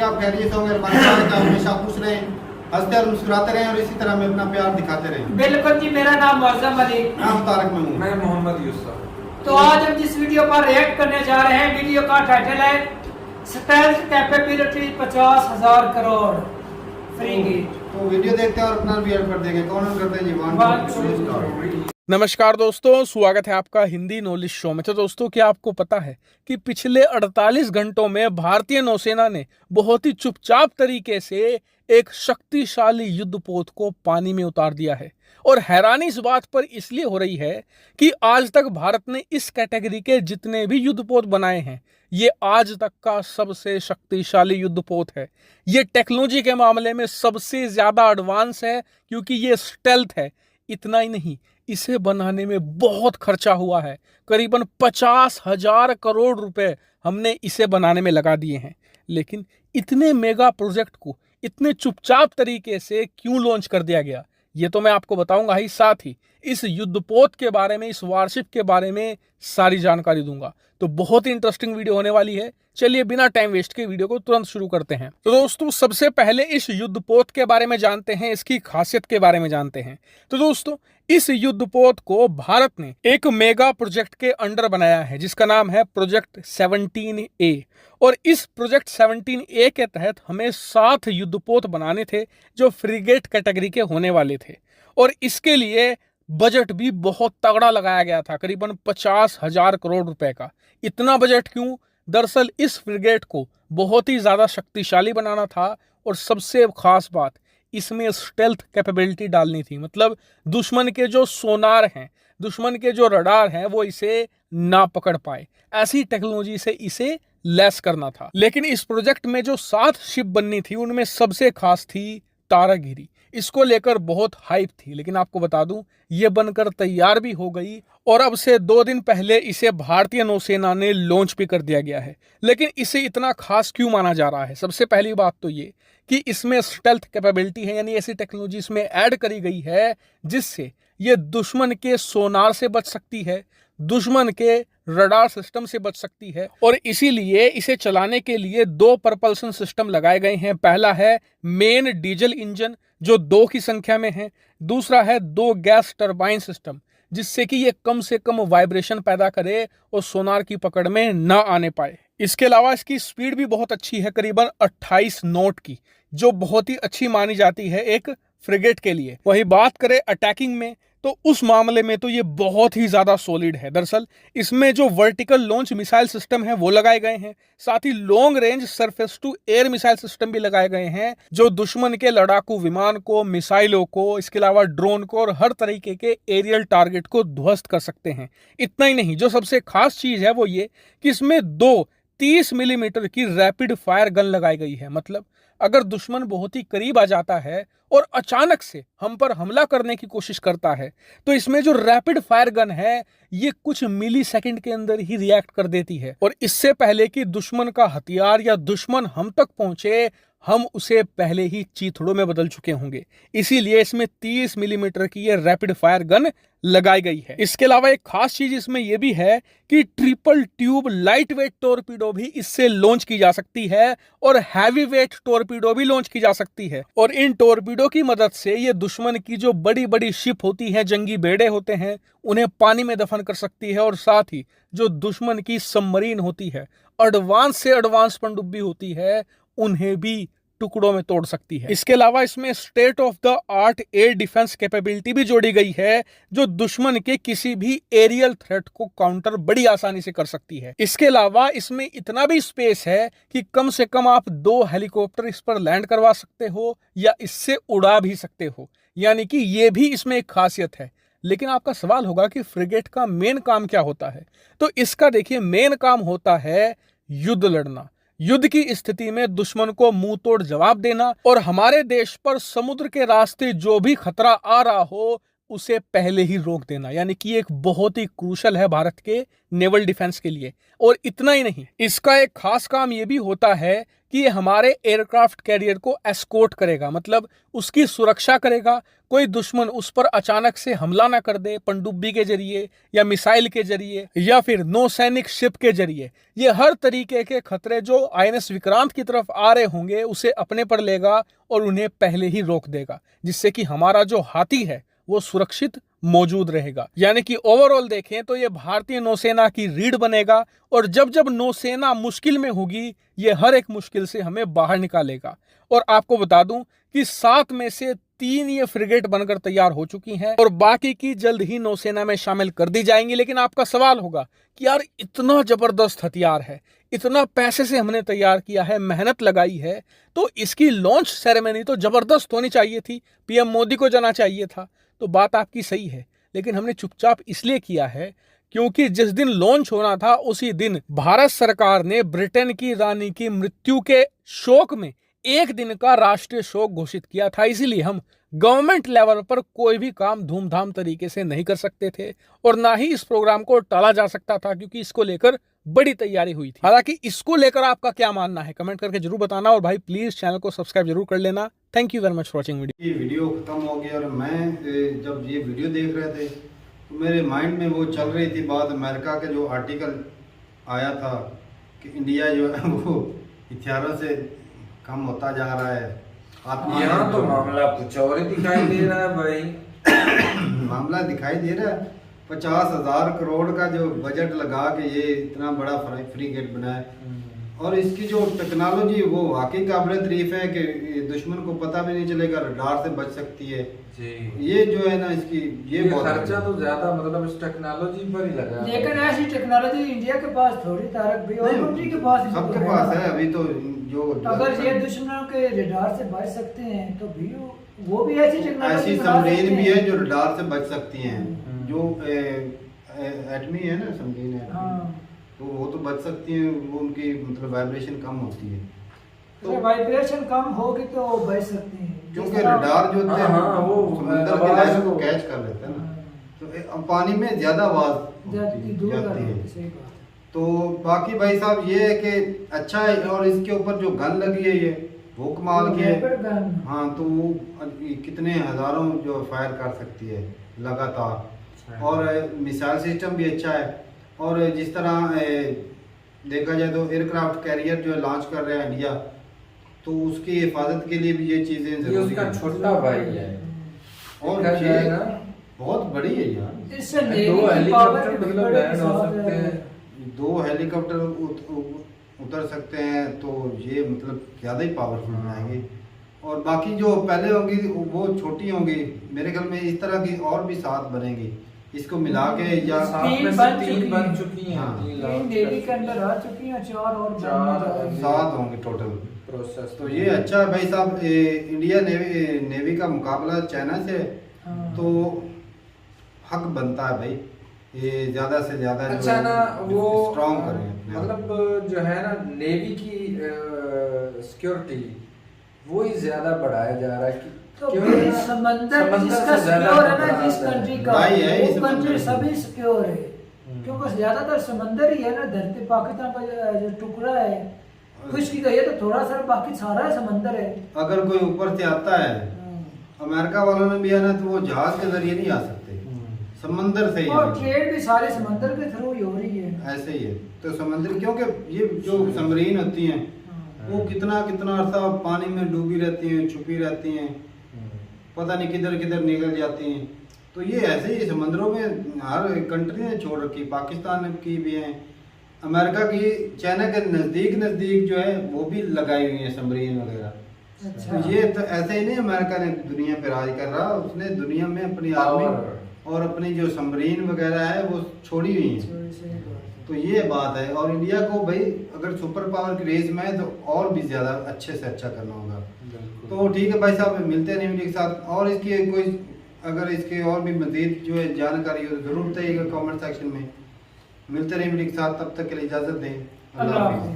आप खैरियत से होंगे। हमारे साथ आप हमेशा खुश रहें, हंसते और मुस्कुराते रहें और इसी तरह हमें अपना प्यार दिखाते रहें। बिल्कुल जी, मेरा नाम मौजम अली, नाम तारक महमूद, मैं मोहम्मद यूसुफ। तो आज हम जिस वीडियो पर रिएक्ट करने जा रहे हैं, वीडियो का टाइटल है स्टेल्थ कैपेबिलिटी 50,000 करोड़ फ्रीगेट। तो वीडियो देखते हैं और अपना भी ऐड कर देंगे। कौन करते हैं जी? नमस्कार दोस्तों, स्वागत है आपका हिंदी नॉलेज शो में। तो दोस्तों, क्या आपको पता है कि पिछले 48 घंटों में भारतीय नौसेना ने बहुत ही चुपचाप तरीके से एक शक्तिशाली युद्धपोत को पानी में उतार दिया है। और हैरानी इस बात पर इसलिए हो रही है कि आज तक भारत ने इस कैटेगरी के जितने भी युद्धपोत बनाए हैं, ये आज तक का सबसे शक्तिशाली युद्धपोत है। ये टेक्नोलॉजी के मामले में सबसे ज्यादा एडवांस है क्योंकि ये स्टेल्थ है। इतना ही नहीं, इसे बनाने में बहुत खर्चा हुआ है। करीबन 50,000 करोड़ रुपए हमने इसे बनाने में लगा दिए हैं। लेकिन इतने मेगा प्रोजेक्ट को इतने चुपचाप तरीके से क्यों लॉन्च कर दिया गया, ये तो मैं आपको बताऊंगा ही। साथ ही इस युद्धपोत के बारे में, इस वारशिप के बारे में सारी जानकारी दूंगा। तो बहुत ही इंटरेस्टिंग वीडियो होने वाली है। चलिए बिना टाइम वेस्ट के वीडियो को तुरंत शुरू करते हैं। तो दोस्तों, सबसे पहले इस युद्धपोत के बारे में जानते हैं, इसकी खासियत के बारे में जानते हैं। तो दोस्तों, इस युद्धपोत को भारत ने एक मेगा प्रोजेक्ट के अंडर बनाया है जिसका नाम है प्रोजेक्ट 17A। और इस प्रोजेक्ट 17A के तहत हमें 7 युद्धपोत बनाने थे जो फ्रिगेट कैटेगरी के होने वाले थे। और इसके लिए बजट भी बहुत तगड़ा लगाया गया था, करीबन 50,000 करोड़ रुपए का। इतना बजट क्यों? दरअसल इस फ्रिगेट को बहुत ही ज्यादा शक्तिशाली बनाना था और सबसे खास बात, इसमें स्टेल्थ कैपेबिलिटी डालनी थी। मतलब दुश्मन के जो सोनार हैं, दुश्मन के जो रडार हैं, वो इसे ना पकड़ पाए, ऐसी टेक्नोलॉजी से इसे लेस करना था। लेकिन इस प्रोजेक्ट में जो 7 शिप बननी थी, उनमें सबसे खास थी तारागिरी। इसको लेकर बहुत हाइप थी, लेकिन आपको बता दूं, ये बनकर तैयार भी हो गई और अब से 2 दिन पहले इसे भारतीय नौसेना ने लॉन्च भी कर दिया गया है। लेकिन इसे इतना खास क्यों माना जा रहा है? सबसे पहली बात तो ये कि इसमें स्टेल्थ कैपेबिलिटी है, यानी ऐसी टेक्नोलॉजी इसमें ऐड करी गई है जिससे ये दुश्मन के सोनार से बच सकती है, दुश्मन के रडार सिस्टम से बच सकती है। और इसीलिए इसे चलाने के लिए 2 propulsion सिस्टम लगाए गए हैं। पहला है मेन डीजल इंजन जो 2 की संख्या में है। दूसरा है 2 गैस टरबाइन सिस्टम जिससे कि ये कम से कम वाइब्रेशन पैदा करे और सोनार की पकड़ में ना आने पाए। इसके अलावा इसकी स्पीड भी बहुत अच्छी है, करीबन 28 नॉट की, जो बहुत ही अच्छी मानी जाती है एक फ्रिगेट के लिए। वही बात करें अटैकिंग में, तो उस मामले में तो ये बहुत ही ज्यादा सॉलिड है। दरअसल इसमें जो वर्टिकल लॉन्च मिसाइल सिस्टम है वो लगाए गए हैं, साथ ही long range surface to air missile system भी लगाए गए हैं जो दुश्मन के लड़ाकू विमान को, मिसाइलों को, इसके अलावा ड्रोन को और हर तरीके के एरियल टारगेट को ध्वस्त कर सकते हैं। इतना ही नहीं, जो सबसे खास चीज है वो ये कि इसमें 2 30 मिलीमीटर की रैपिड फायर गन लगाई गई है। मतलब अगर दुश्मन बहुत ही करीब आ जाता है और अचानक से हम पर हमला करने की कोशिश करता है, तो इसमें जो रैपिड फायर गन है ये कुछ मिली सेकंड के अंदर ही रिएक्ट कर देती है। और इससे पहले कि दुश्मन का हथियार या दुश्मन हम तक पहुंचे, हम उसे पहले ही चीथड़ों में बदल चुके होंगे। इसीलिए इसमें 30 मिलीमीटर की ये रैपिड फायर गन लगाई गई है। इसके अलावा एक खास चीज इसमें यह भी है कि triple tube light weight torpedo भी इससे लॉन्च की जा सकती है और हैवी वेट टॉर्पीडो भी लॉन्च की जा सकती है। और इन टॉर्पीडो की मदद से ये दुश्मन की जो बड़ी बड़ी शिप होती हैं, जंगी बेड़े होते हैं, उन्हें पानी में दफन कर सकती है। और साथ ही जो दुश्मन की सबमरीन होती है, एडवांस से एडवांस पनडुब्बी होती है, उन्हें भी टुकड़ों में तोड़ सकती है। इसके अलावा इसमें state of the art air defence capability भी जोड़ी गई है जो दुश्मन के किसी भी एरियल थ्रेट को काउंटर बड़ी आसानी से कर सकती है। इसके अलावा इसमें इतना भी स्पेस है कि कम से कम आप 2 हेलीकॉप्टर इस पर लैंड करवा सकते हो या इससे उड़ा भी सकते हो, यानी कि ये भी इसमें एक खासियत है। लेकिन आपका सवाल होगा कि फ्रिगेट का मेन काम क्या होता है? तो इसका देखिए, मेन काम होता है युद्ध लड़ना, युद्ध की स्थिति में दुश्मन को मुंह तोड़ जवाब देना और हमारे देश पर समुद्र के रास्ते जो भी खतरा आ रहा हो, उसे पहले ही रोक देना, यानी कि एक बहुत ही क्रूशल है भारत के नेवल डिफेंस के लिए। और इतना ही नहीं, इसका एक खास काम ये भी होता है कि ये हमारे एयरक्राफ्ट कैरियर को एस्कोर्ट करेगा, मतलब उसकी सुरक्षा करेगा। कोई दुश्मन उस पर अचानक से हमला ना कर दे पनडुब्बी के जरिए या मिसाइल के जरिए या फिर नौसैनिक शिप के जरिए। ये हर तरीके के खतरे जो INS विक्रांत की तरफ आ रहे होंगे उसे अपने पर लेगा और उन्हें पहले ही रोक देगा, जिससे कि हमारा जो हाथी है वो सुरक्षित मौजूद रहेगा। यानी कि ओवरऑल देखें तो ये भारतीय नौसेना की रीढ़ बनेगा, और जब जब नौसेना मुश्किल में होगी ये हर एक मुश्किल से हमें बाहर निकालेगा। और आपको बता दूं कि 7 में से 3 ये फ्रिगेट बनकर तैयार हो चुकी हैं और बाकी की जल्द ही नौसेना में शामिल कर दी जाएंगी। लेकिन आपका सवाल होगा कि यार इतना जबरदस्त हथियार है, इतना पैसे से हमने तैयार किया है, मेहनत लगाई है, तो इसकी लॉन्च सेरेमनी तो जबरदस्त होनी चाहिए थी, PM मोदी को जाना चाहिए था। तो बात आपकी सही है, लेकिन हमने चुपचाप इसलिए किया है क्योंकि जिस दिन लॉन्च होना था उसी दिन भारत सरकार ने ब्रिटेन की रानी की मृत्यु के शोक में 1 दिन का राष्ट्रीय शोक घोषित किया था। इसीलिए हम गवर्नमेंट लेवल पर कोई भी काम धूमधाम तरीके से नहीं कर सकते थे और ना ही इस प्रोग्राम को टाला जा सकता था, क्योंकि इसको लेकर बड़ी तैयारी हुई थी। हालांकि इसको लेकर आपका क्या मानना है कमेंट करके जरूर बताना, और भाई प्लीज चैनल को सब्सक्राइब जरूर कर लेना। Thank you very much for watching video. ये वीडियो खत्म हो गया और मैं जब ये वीडियो देख रहे थे तो मेरे माइंड में वो चल रही थी बात, अमेरिका के जो आर्टिकल आया था कि इंडिया जो है वो हथियारों से कम होता जा रहा है। यहाँ तो मामला कुछ और ही दिखाई दे रहा है भाई। मामला दिखाई दे रहा है 50,000 करोड़ का जो बजट लगा के ये इतना बड़ा फ्रीगेट बनाए, और इसकी जो टेक्नोलॉजी वो वाकई काबिल तारीफ है कि दुश्मन को पता भी नहीं चलेगा, रडार से बच सकती है जी। ये जो है ना इसकी ये बहुत खर्चा तो ज्यादा मतलब इस टेक्नोलॉजी पर ही लगा है। लेकिन ऐसी टेक्नोलॉजी इंडिया के पास थोड़ी, तारक भी और कंट्री के पास सबके पास है अभी तो। जो अगर ये दुश्मनों के रडार से बच सकते हैं तो भी वो भी ऐसी टेक्नोलॉजी ऐसी सबमरीन भी है जो रडार से बच सकती हैं, जो एटमी है ना सबमरीन है, तो वो तो बच सकती हैं, वो उनकी मतलब वाइब्रेशन कम होती है, तो वाइब्रेशन कम होगी तो बच सकती हैं, क्योंकि रडार जो होते हैं वो समुद्र के लहर को कैच कर लेते हैं ना, तो पानी में ज्यादा आवाज जाती है। तो बाकी भाई साहब ये है कि अच्छा है, और इसके ऊपर जो गन लगी है ये वो कमाल की है। हाँ, तो वो कितने हजारों जो फायर कर सकती है लगातार, और मिसाइल सिस्टम भी अच्छा है। और जिस तरह देखा जाए तो एयरक्राफ्ट कैरियर जो लॉन्च कर रहा है इंडिया, तो उसकी हिफाजत के लिए भी ये चीजें जरूरी है। छोटा भाई है और बहुत बड़ी है यार। इससे 2 हेलीकॉप्टर मतलब लैंड हो सकते हैं, 2 हेलीकॉप्टर उतर सकते हैं, तो ये मतलब ज़्यादा ही पावरफुल बनाएंगे। और बाकी जो पहले होंगी वो छोटी होंगी, मेरे ख्याल में इस तरह की और भी 7 बनेंगी, इसको मिला के या 3 बन चुकी हैं। हाँ, 3 नेवी के अंदर आ चुकी हैं, 4 और 7 होंगे टोटल प्रोसेस। तो ये अच्छा है भाई साहब। इंडिया नेवी का मुकाबला चाइना से, तो हक बनता है भाई ये ज्यादा से ज्यादा अच्छा ना वो स्ट्रॉन्ग करें, मतलब जो है ना नेवी की सिक्योरिटी वो ही ज्यादा बढ़ाया जा रहा है कि तो समंदर जिसका सिक्योर है ना, जिस कंट्री का वो कंट्री सभी सिक्योर है, क्योंकि ज्यादातर समंदर ही है ना। धरती पाकिस्तान का जो टुकड़ा है कुछ की गई है तो थोड़ा सा, बाकी सारा समंदर है। अगर कोई ऊपर से आता है, अमेरिका वालों ने भी आना, तो वो जहाज के जरिए नहीं आ सकते, समंदर से ही, और ट्रेड भी सारे समंदर के थ्रू ही हो रही है। ऐसे ही है तो समंदर, क्योंकि ये जो सबमरीन होती हैं वो कितना कितना अरसा पानी में डूबी रहती हैं, छुपी रहती हैं, पता नहीं किधर किधर निकल जाती हैं। तो ये ऐसे ही समंदरों में हर कंट्री ने छोड़ रखी, पाकिस्तान की भी है, अमेरिका की, चाइना के नज़दीक जो है वो भी लगाई हुई है सबमरीन वगैरह। अच्छा। तो ये तो ऐसे ही नहीं अमेरिका ने दुनिया पे राज कर रहा, उसने दुनिया में अपनी आर्मी और अपनी जो सबमरीन वगैरह है वो छोड़ी हुई है। तो ये बात है, और इंडिया को भाई अगर सुपर पावर की रेस में है तो और भी ज़्यादा अच्छे से अच्छा करना होगा। तो ठीक है भाई साहब, मिलते हैं न्यू वीडियो के साथ, और इसकी कोई अगर इसके और भी मज़ीद जो है जानकारी हो तो ज़रूर बताइएगा कमेंट सेक्शन में। मिलते हैं न्यू वीडियो के साथ, तब तक के लिए इजाज़त दें। अल्लाह हाफ़िज़।